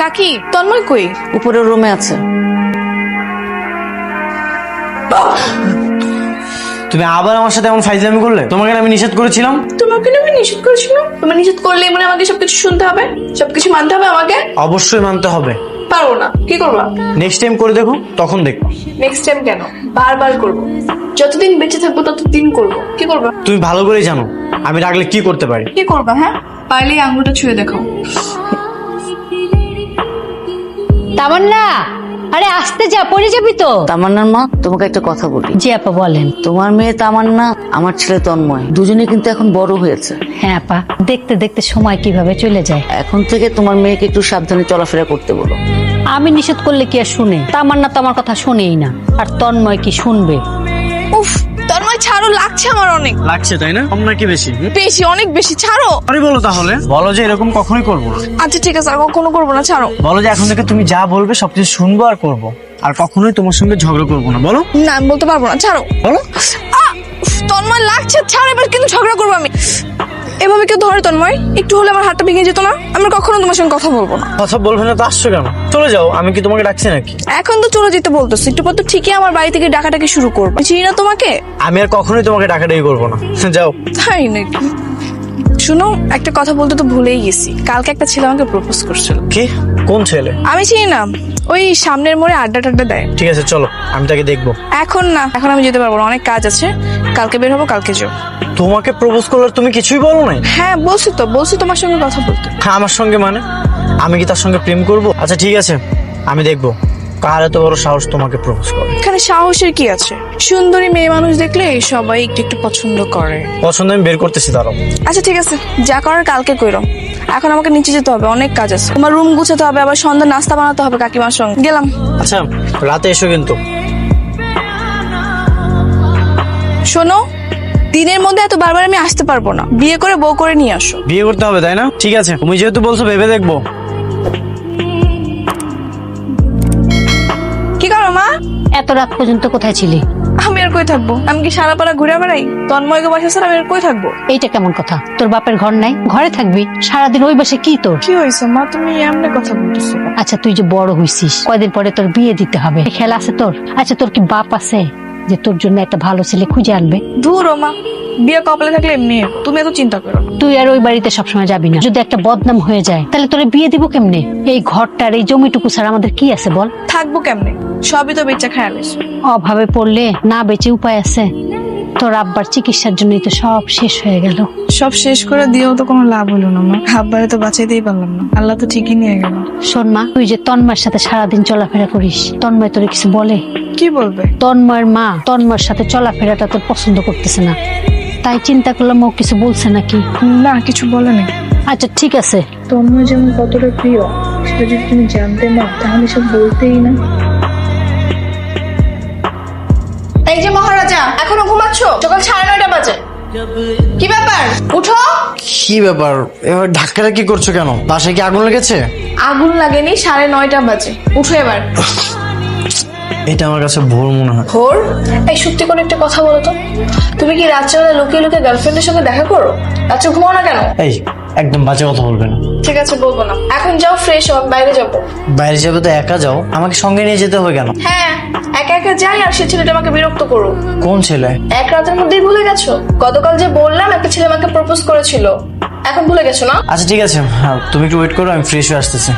কাকি তন্ময় কই? উপরের রুমে আছে। তুমি আবার আমার সাথে এমন ফাইজলামি করলে? তোমাকে না আমি নিষেধ করেছিলাম। তোমাকে না আমি নিষেধ করেছিলাম? তুমি নিষেধ করলে মানে আমাকে সবকিছু শুনতে হবে, সবকিছু মানতে হবে আমাকে? অবশ্যই মানতে হবে। পারবো না, কি করবা? নেক্সট টাইম করে দেখো, তখন দেখো। নেক্সট টাইম কেন? বারবার করবো। যতদিন বেঁচে থাকবো ততদিন করবো। কি করবা? তুমি ভালো করেই জানো আমি রাগলে কি করতে পারি। কি করবা? হ্যাঁ, পারলেই আঙুলটা ছুঁয়ে দেখাও। তামান্না, আরে আসতে যা, পড়ে যাবি তো। তামান্নার মা, তোমাকে একটা কথা বলি। জি আপা বলেন। তোমার মেয়ে তামান্না, আমার ছেলে তন্ময়, দুজনে কিন্তু এখন বড় হয়েছে। হ্যাঁ আপা, দেখতে দেখতে সময় কিভাবে চলে যায়। এখন থেকে তোমার মেয়েকে একটু সাবধানে চলাফেরা করতে বলো। আমি নিষেধ করলে কি আর শুনে? তামান্না তো আমার কথা শুনেই না, আর তন্ময় কি শুনবে? উফ, তন্ময় ছাড়ো, লাগছে আমার অনেক। লাগছে তাই না? কম নাকি বেশি? বেশি, অনেক বেশি, ছাড়ো। আরে বলো তাহলে, বলো যে এরকম কখনোই করবো না। আচ্ছা ঠিক আছে, আর কখনো করবো না, ছাড়ো। বলো যে এখন থেকে তুমি যা বলবে সবকিছু শুনবো আর করবো, আর কখনোই তোমার সঙ্গে ঝগড়া করবো না। বলো। না, আমি বলতে পারবো না, ছাড়ো। বলো। উফ, তন্ময় লাগছে, ছাড়ো, এবার কিন্তু ঝগড়া করবো আমি। এভাবে কেউ ধরে তন্ময়? একটু হলে আমার হাতটা ভেঙে যেত না? আমি কখনো তোমার সঙ্গে কথা বলবো না। কথা বলবে না তো আসছো কেন? চলে যাও, আমি কি তোমাকে ডাকছি নাকি? এখন তো চলে যেতে বলতেছি, একটু পর তো ঠিকই আমার বাড়ি থেকে ডাকাটাকি শুরু করবো। চিনি না তোমাকে। আমি আর কখনোই তোমাকে ডাকাডাকি করবো না। যাও। তাই নাকি? শুনো, একটা কথা বলতে তো ভুলেই গেছি। কালকে একটা ছেলে আমাকে প্রপোজ করছিল। কি? কোন ছেলে? আমি চিনি না, ওই সামনের মোড়ে আড্ডা টাড্ডা দেয়। ঠিক আছে চলো, আমি তাকে দেখবো। এখন না, এখন আমি যেতে পারবো না, অনেক কাজ আছে। কালকে বের হবো, কালকে যাও। তোমাকে প্রপোজ করলে তুমি কিছুই বলো নাই? হ্যাঁ বলছি তোমার সঙ্গে কথা বলতে। হ্যাঁ, আমার সঙ্গে মানে? আমি কি তার সঙ্গে প্রেম করব? আচ্ছা ঠিক আছে, আমি দেখবো কার এত বড় সাহস তোমাকে প্রপোজ করে। এখানে সাহসের কি আছে? সুন্দরী মেয়ে মানুষ দেখলে সবাই একটু একটু পছন্দ করে। পছন্দ আমি বের করতেছি, দাঁড়াও। আচ্ছা ঠিক আছে, যা করার কালকে কইরো। এখন আমাকে নিচে যেতে হবে, অনেক কাজ আছে। তোমার রুম গুছাতে হবে, আবার সন্ধ্যা নাস্তা বানাতে হবে কাকিমার সঙ্গে। গেলাম। আচ্ছা, রাতে এসো কিন্তু। শোনো, দিনের মধ্যে এত বারবার আমি আসতে পারবো না। বিয়ে করে বউ করে নিয়ে আসো। বিয়ে করতে হবে তাই না? ঠিক আছে, তুমি যেহেতু বলছো ভেবে দেখবো। কি করো মা? এত রাত পর্যন্ত কোথায় ছিলি? আমি আর কই থাকবো? আমি কি সারা পাড়া ঘুরে বেড়াই? তন্ময়কে বাসা ছাড়া আমি আর কই থাকবো? এইটা কেমন কথা? তোর বাপের ঘর নাই, ঘরে থাকবি? সারাদিন ওই বাসে কি তোর? কি হয়েছে মা, তুমি এমনি কথা বলতেছো? আচ্ছা তুই যে বড় হইছিস, কয়দিন পরে তোর বিয়ে দিতে হবে, খেলা আছে তোর? আচ্ছা তোর কি বাপ আছে যে তোর জন্য একটা ভালো ছেলে খুঁজে আনবে? দূর ও মা, বিয়ে কপালে থাকলে এমনি। তুমি এত চিন্তা করো না। তুই আর ওই বাড়িতে সবসময় যাবি না। যদি একটা বদনাম হয়ে যায় তাহলে তোরে বিয়ে দিব কেমনে? এই ঘরটার এই জমিটুকু ছাড়া আমাদের কি আছে বল? থাকবো কেমনে? সবই তো বেচা খেয়ালিস। অভাবে পড়লে না বেঁচে উপায় আছে? তোর আব্বার চিকিৎসার জন্যই তো সব শেষ হয়ে গেল। সব শেষ করে দিয়েও তো কোনো লাভ হলো না মা। আব্বারে তো বাঁচাইতেই পারলাম না, আল্লাহ তো ঠিকই নিয়ে গেল। শোন মা, তুই যে তন্ময়ের সাথে সারাদিন চলাফেরা করিস, তন্ময় তোরে কিছু বলে? কি বলবে? তন্ময়ের মা তন্ময়ের সাথে চলাফেরাটা তোর পছন্দ করতেছে না, তাই চিন্তা করলাম ও কিছু বলছে নাকি। না, কিছু বলে নাই। আচ্ছা ঠিক আছে। তন্ময় যেমন কতটা প্রিয় সেটা যদি তুমি জানতে না, তাহলে সব বলতেই না। এই যে মহারাজা, এখনো ঘুমাচ্ছ? সকাল 9:30 বাজে। কি ব্যাপার? উঠো। কি ব্যাপার? এবার ধাক্কাটা কি করছো কেন? বাসায় কি আগুন লেগেছে? আগুন লাগেনি, 9:30 বাজে। উঠো এবার। এটা আমার কাছে ভোর মনে হয়। ভোর? এই সত্যি করে একটা কথা বলো তো, তুমি কি রাত্রেবেলা লুকিয়ে লুকিয়ে গার্লফ্রেন্ডের সঙ্গে দেখা করো? রাত্রে ঘুমাও না কেন? এই একদম বাজে কথা বলবে না। ঠিক আছে, বলবো না। এখন যাও, ফ্রেশ হও, বাইরে যাবো। বাইরে যাবে তো একা যাও, আমাকে সঙ্গে নিয়ে যেতে হবে কেন? হ্যাঁ, একা একা যাই আর সে ছেলেটা আমাকে বিরক্ত করো। কোন ছেলে? এক রাতের মধ্যেই ভুলে গেছো? গতকাল যে বললাম একটা ছেলে আমাকে প্রপোজ করেছিল, এখন ভুলে গেছো না? আচ্ছা ঠিক আছে, হ্যাঁ, তুমি একটু ওয়েট করো, আমি ফ্রেশ হয়ে আসতেছি।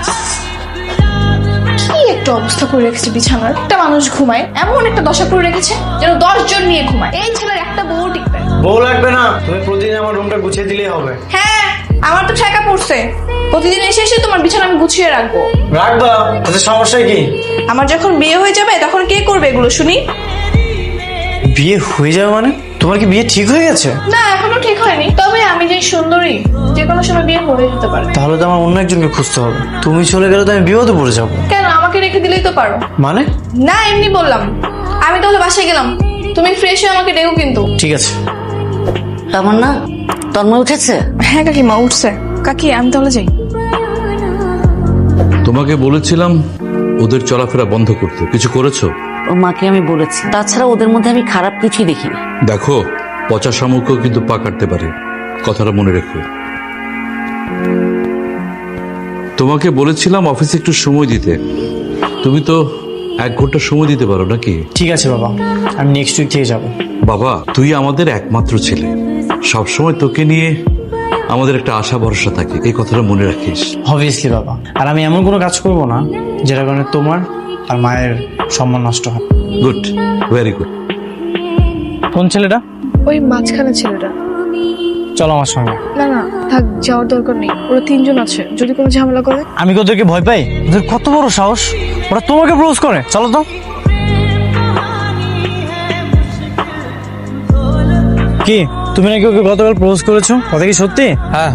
কি একটা অবস্থা করে রেখেছে বিছানার। একটা মানুষ ঘুমায়, এমন একটা দশা করে রেখেছে যেন 10 জন নিয়ে ঘুমায়। এই ছেলের একটা বউ টিকবে। বউ লাগবে না, তুমি প্রতিদিন আমার রুমটা গুছিয়ে দিলেই হবে। হ্যাঁ, আমার তো ঠেকা পড়ছে। প্রতিদিন এসে এসে তোমার বিছানা আমি গুছিয়ে রাখবো। রাখবা, তাতে সমস্যা কি? আমার যখন বিয়ে হয়ে যাবে তখন কে করবে এগুলো শুনি? বিয়ে হয়ে যাবে মানে? তোমার কি বিয়ে ঠিক হয়ে গেছে? না, এখনো ঠিক হয়নি, তবে আমি যে সুন্দরী, যে কোনো সময় বিয়ে হয়ে যেতে পারে। তাহলে তো আমার অন্য একজনকে খুঁজতে হবে। তুমি চলে গেলে তো আমি বিপদে পড়ে যাবো। কেন, আমাকে রেখে দিলেই তো পারো। মানে? না, এমনি বললাম। আমি তাহলে বাসায় গেলাম, তুমি ফ্রেশ হয়ে আমাকে ডেকো কিন্তু। ঠিক আছে। তামান্না, তন্ময় উঠেছে? হ্যাঁ কাকিমা, উঠছে। কাকি, আমি তাহলে যাই। তোমাকে বলেছিলাম ওদের চলাফেরা বন্ধ করতে, কিছু করেছো? ওর মাকে আমি বলেছি, তাছাড়া ওদের মধ্যে আমি খারাপ কিছুই দেখিনি। দেখো, পচা শামুকও কিন্তু পা কাটতে পারে, কথাটা মনে রেখো। তোমাকে বলেছিলাম অফিসে একটু সময় দিতে, তুমি তো 1 ঘন্টা সময় দিতে পারো নাকি? ঠিক আছে বাবা, আমি নেক্সট উইক থেকে যাবো। বাবা, তুই আমাদের একমাত্র ছেলে, সবসময় তোকে নিয়ে আমাদের একটা আশা ভরসা থাকে, এই কথাটা মনে রাখিস। অবভিয়াসলি বাবা, আর আমি এমন কোনো কাজ করব না যেটা কারণে তোমার আর মায়ের সম্মান নষ্ট হয়। Good, very good. কোন ছেলেটা? ওই মাঝখানে ছেলেটা। চলো আমার সঙ্গে। না না থাক, যাওয়ার দরকার নেই, ওরা 3 জন আছে, যদি কোনো ঝামেলা করে। আমি কি ওদেরকে ভয় পাই? ওদের কত বড় সাহস, ওরা তোমাকে প্রপোজ করে। চলো তো। কি তুমি নাকি ওকে গতকাল প্রপোজ করেছো? কথা কি সত্যি? হ্যাঁ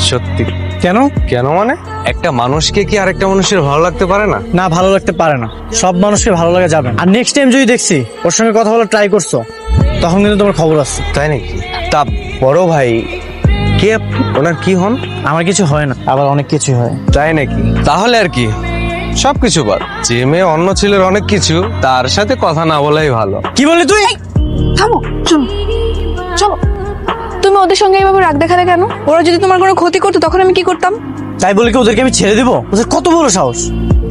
সত্যি। কেন? কেন মানে, একটা মানুষকে কি আরেকটা মানুষের ভালো লাগতে পারে না? না, ভালো লাগতে পারে না, সব মানুষকে ভালো লাগা যাবে না। আর নেক্সট টাইম যদি দেখছি ওর সঙ্গে কথা বলার ট্রাই করছো, তখন কিন্তু তোমার খবর আছে। তাই নাকি? তা বড় ভাই কে আপনি? ওনার কি হন? আমার কিছু হয় না, আবার অনেক কিছু হয়। তাই নাকি? তাহলে আর কি, সবকিছু বাদ। যে মেয়ে অন্য ছেলের অনেক কিছু, তার সাথে কথা না বলাই ভালো। কি বললি তুই? থামো, চলো চলো। তুমি ওদের সঙ্গে এইভাবে রাগ দেখালে কেন? ওরা যদি তোমার কোনো ক্ষতি করতো তখন আমি কি করতাম? তাই বলে কি ওদেরকে আমি ছেড়ে দিব? ওদের কত বড় সাহস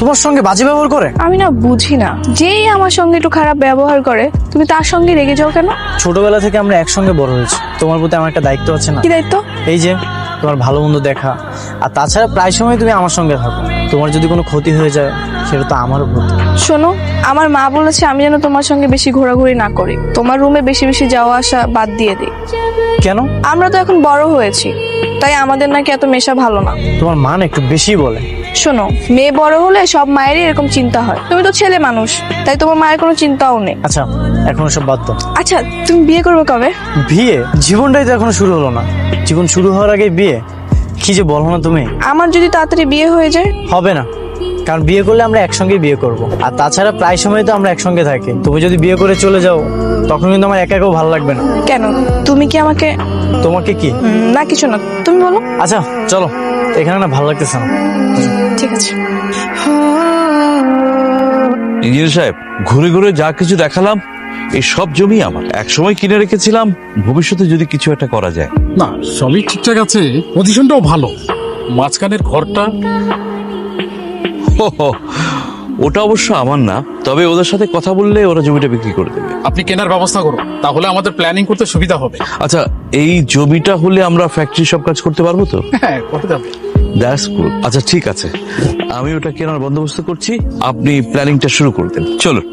তোমার সঙ্গে বাজে ব্যবহার করে। আমি না বুঝি না, যেই আমার সঙ্গে একটু খারাপ ব্যবহার করে তুমি তার সঙ্গে রেগে যাও কেন? ছোটবেলা থেকে আমরা একসঙ্গে বড় হয়েছি, তোমার প্রতি আমার একটা দায়িত্ব আছে না? কি দায়িত্ব? এই যে তোমার ভালো মন্দ দেখা, আর তাছাড়া প্রায় সময় তুমি আমার সঙ্গে থাকো। তোমার যদি কোনো ক্ষতি হয়ে যায় সেটা তো আমারও ক্ষতি। শোনো, আমার মা বলেছে আমি যেন তোমার সঙ্গে বেশি ঘোরাঘুরি না করি, তোমার রুমে বেশি বেশি যাওয়া আসা বাদ দিয়ে দিই। কেন? আমরা তো এখন বড় হয়েছি, তাই আমাদের নাকি এত মেশা ভালো না। তোমার মা না একটু বেশি বলে। শোনো, মেয়ে বড় হলে সব মায়েরই এরকম চিন্তা হয়, তুমি তো ছেলে মানুষ, তাই তোমার মায়ের কোনো চিন্তাও নেই। আচ্ছা, এখন সব বাদ দাও। আচ্ছা, তুমি বিয়ে করবে কবে? বিয়ে? জীবনটাই তো এখনো শুরু হলো না, জীবন শুরু হওয়ার আগে বিয়ে? কি যে বলো না তুমি। আমার যদি তাড়াতাড়ি বিয়ে হয়ে যায়? হবে না, কারণ বিয়ে করলে আমরা একসঙ্গে বিয়ে করব, আর তাছাড়া প্রায় সময় তো আমরা একসঙ্গে থাকি। তুমি যদি বিয়ে করে চলে যাও তখন কিন্তু আমার একা একাও ভালো লাগবে না। কেন? তুমি কি আমাকে? তোমাকে কি? না কিছু না, তুমি বলো। আচ্ছা চলো, এখানে না ভালো লাগতেছে না। ঠিক আছে। ইঞ্জিনিয়ার সাহেব, ঘুরে ঘুরে যা কিছু দেখালাম, এই সব জমি আমার, একসময় কিনে রেখেছিলাম, ভবিষ্যতে যদি কিছু একটা করা যায়। না, সবই ঠিকঠাক আছে, পজিশনটাও ভালো। মাঝখানের ঘরটা হো হো, ওটা অবশ্য আমার না, তবে ওদের সাথে কথা বললে ওরা জমিটা বিক্রি করে দেবে। আপনি কেনার ব্যবস্থা করুন, তাহলে আমাদের প্ল্যানিং করতে সুবিধা হবে। আচ্ছা, এই জমিটা হলে আমরা ফ্যাক্টরি সব কাজ করতে পারবো তো? হ্যাঁ, কত যাবে? That's good. আচ্ছা ঠিক আছে, আমি ওটা কেনার বন্দোবস্ত করছি, আপনি প্ল্যানিংটা শুরু করে দেন। চলুন।